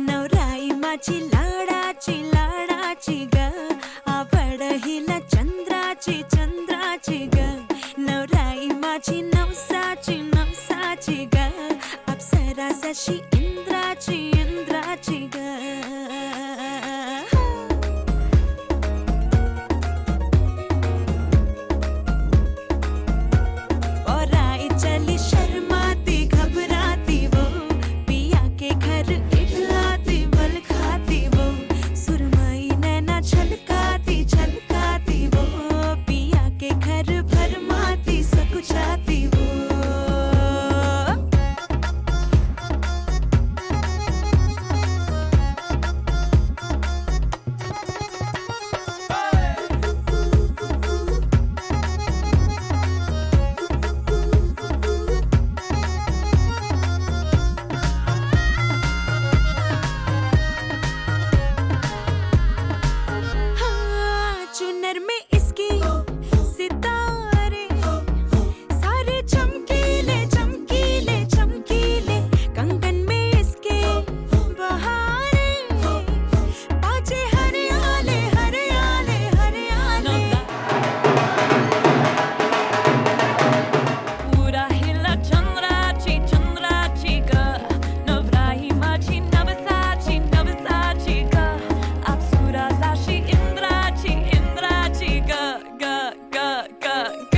नवराई माझी लाडाची लाडाची ग, आवड हिला चंद्राची चंद्राची ग. नवराई माझी नवसाची नवसाची ग, अप्सरा जशी इंद्राची इंद्राची ग. पराई चली शर्माती घबराती वो, पिया के घर इठलाती बल खाती वो. सुरमई नैना छलकाती छलकाती वो, पिया के घर भरमाती सकुचाती वो. चुनर में इसकी सितारे सारे चमकीले चमकीले चमकीले, कंगन में इसके बहारे बाजे हरियाले हरियाले हरियाले. पुरा हिला चंद्राची चंद्राची ग, नवराई माझी नवसाची नवसाची ग, अप्सरा जशी इंद्राची इंद्राची ग ग ग ग ग.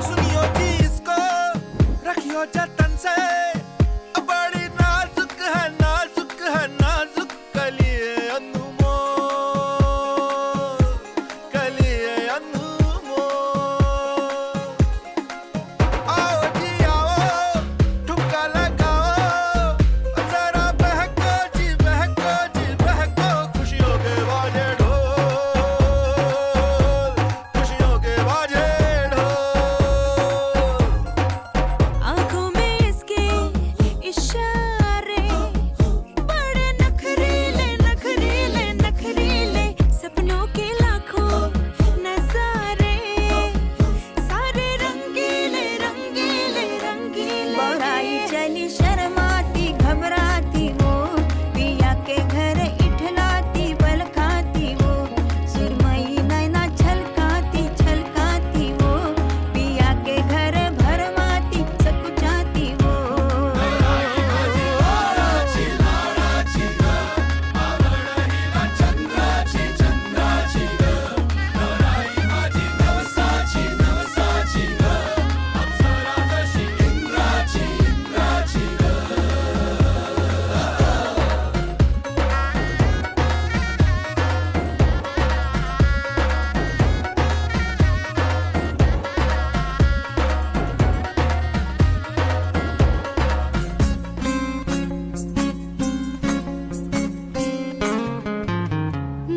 सुनियो जी इसको, रखियो जतन से, बड़ी नाजुक है नाजुक है नाजुक कलिए अनमोल, कलिए अनमोल. आओ जी आओ, ठुमका लगाओ, जरा बहको जी बहको जी बहको, खुशियों के बाजे ढोल, खुशियों के बाजे ढोल. आँखों में इसके इशारे बड़े नखरीले नखरीले नखरीले, सपनों के लाखों नजारे सारे रंगीले रंगीले रंगीले. पराई चली शर्माती घबराती वो, पिया के घर इठलाती बल खाती वो. सुरमई नैना छलकाती छलकाती वो, पिया के घर भरमाती सकुचाती वो.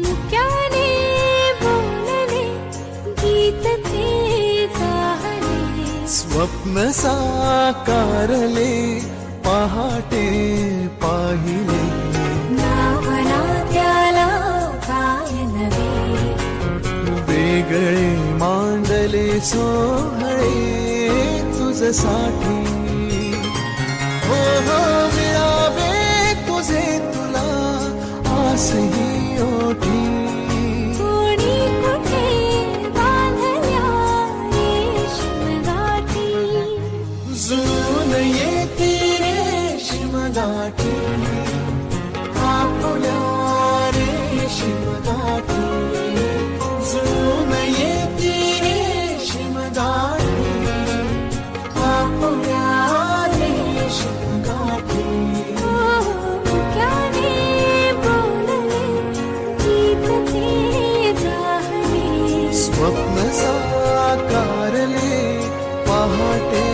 मुक्याने बोलले गीत ते चाहले, स्वप्न साकारले पहाटे पाहिले. नावना त्याला काय नवे, वेगळे मांडले सोहळे तुझसाठी. हो हो मिळावे तुझे तुला आसही ओठी. कोणी कुठे बांधल्या रेशीम गाठी, जुळून येते रेशीम गाठी, आपुल्या रेशीम गाठी. जुळून येते रेशीम गाठी, आपुल्या रेशीम गाठी. मुक्याने बोलले गीत ते चाहले, स्वप्न साकारले पहाटे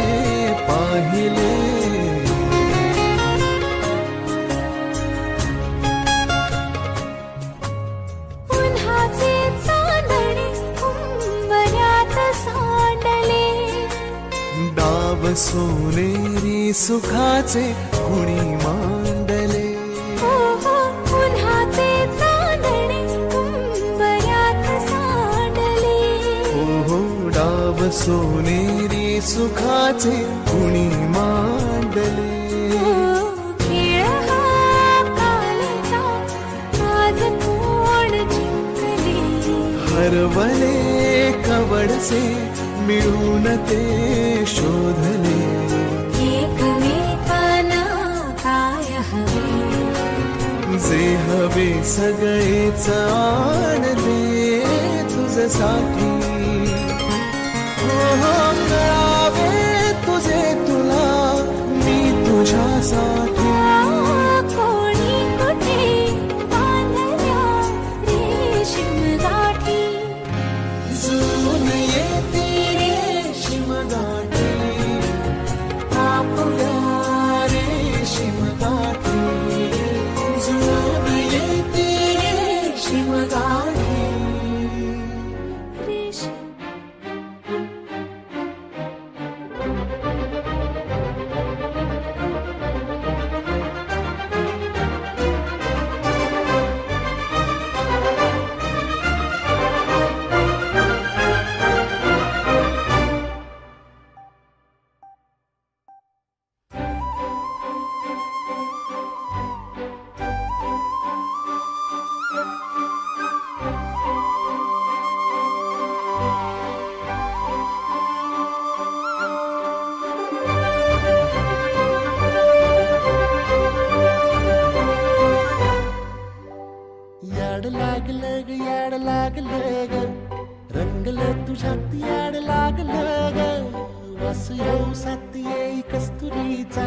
पाहिले. सोनेरी सुखाचे कुणी मांडले. हो हो उन्हाचे चांदणे उंबऱ्यात सांडले. हो डाव सोनेरी सुखाचे कुणी मांडले. खेळ हा कालचा आज कोण जिंकले. हरवले कवडसे मिळून ते शोधले. एकमेकांना काय हवे जे हवे सगळेच आणले तुझ्यासाठी. हो कळावे तुझे तुला मी तुझ्यासाठी. कोणी कुठे बांधल्या रेशीम गाठी. जुळून येते रेशीम गाठी. आपल्या रेशीम गाठी. जुळून येते रेशीम गाठी. रेशीम याड लागलं ग याड लागलं ग. रंगलं तुझ्यात याड लागलं ग. वास येऊ साथ येई कस्तुरीचा.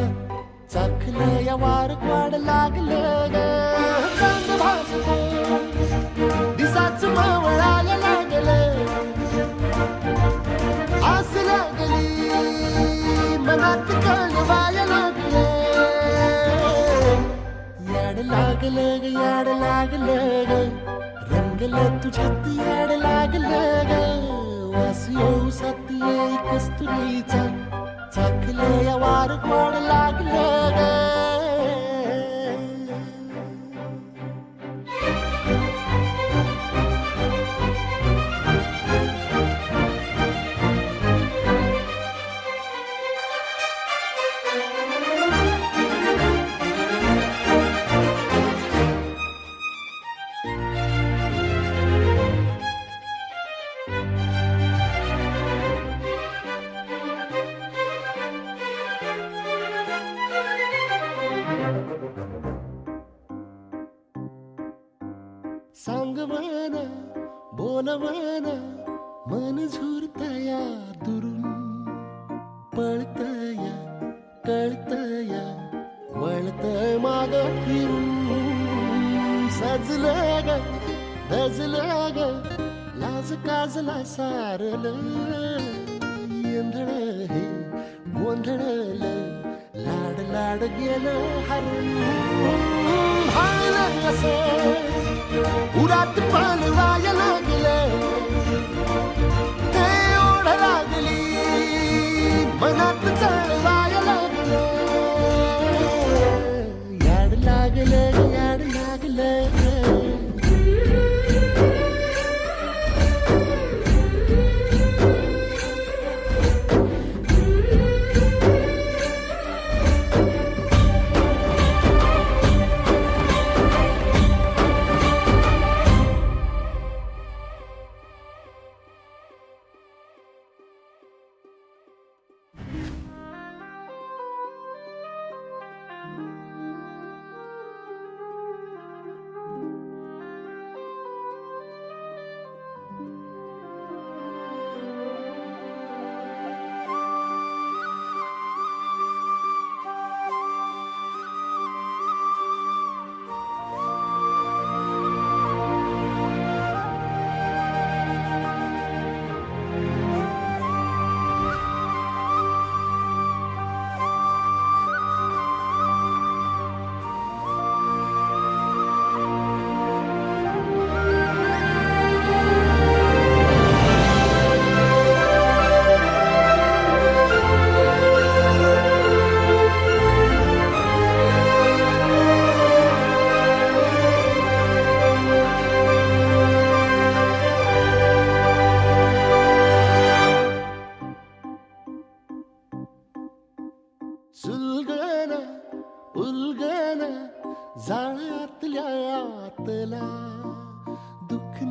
चाखलं या वार वाड लागलं ग. चांद भासलं दिसाच मावळायला लागलं. आस लागली मनात कळवायला लागलं. याड लागलं ग याड लागलं ग. रंगलं तुझ्यात याड लागलं ग. वास येऊ साथ येई कस्तुरीचा. चाखलं या वार वाड लागलं ग. सांगवाना बोलवाना मन झुरतया दुरून. पळतया कळतया वळतय माग फिरून. सजलं ग दजलं ग लाज काजला सारलं. येंधळ हे गोंधळलं लाड लाड गेलं हरून. भाळलं असं उरात पालवाया लागलं. ते ओढ लागली मनात चळवाया लागलं. याड लागलं याड लागलं.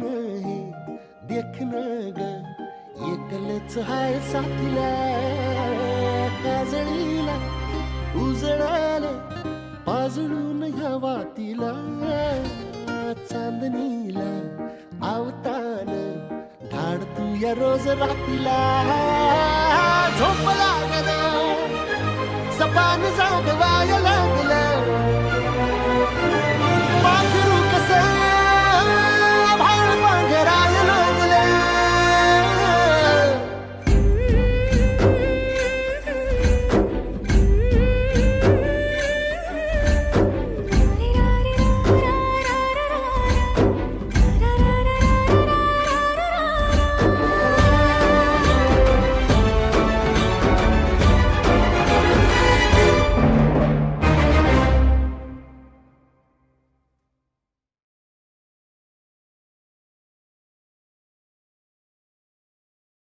हे देखणं ग एकलच हाय साथीला काजळीला उजळाल पाजळून ह्या वातीला चांदणीला आवतान धाड तू या रोज रातीला झोप लागल सपान जागवाय लागल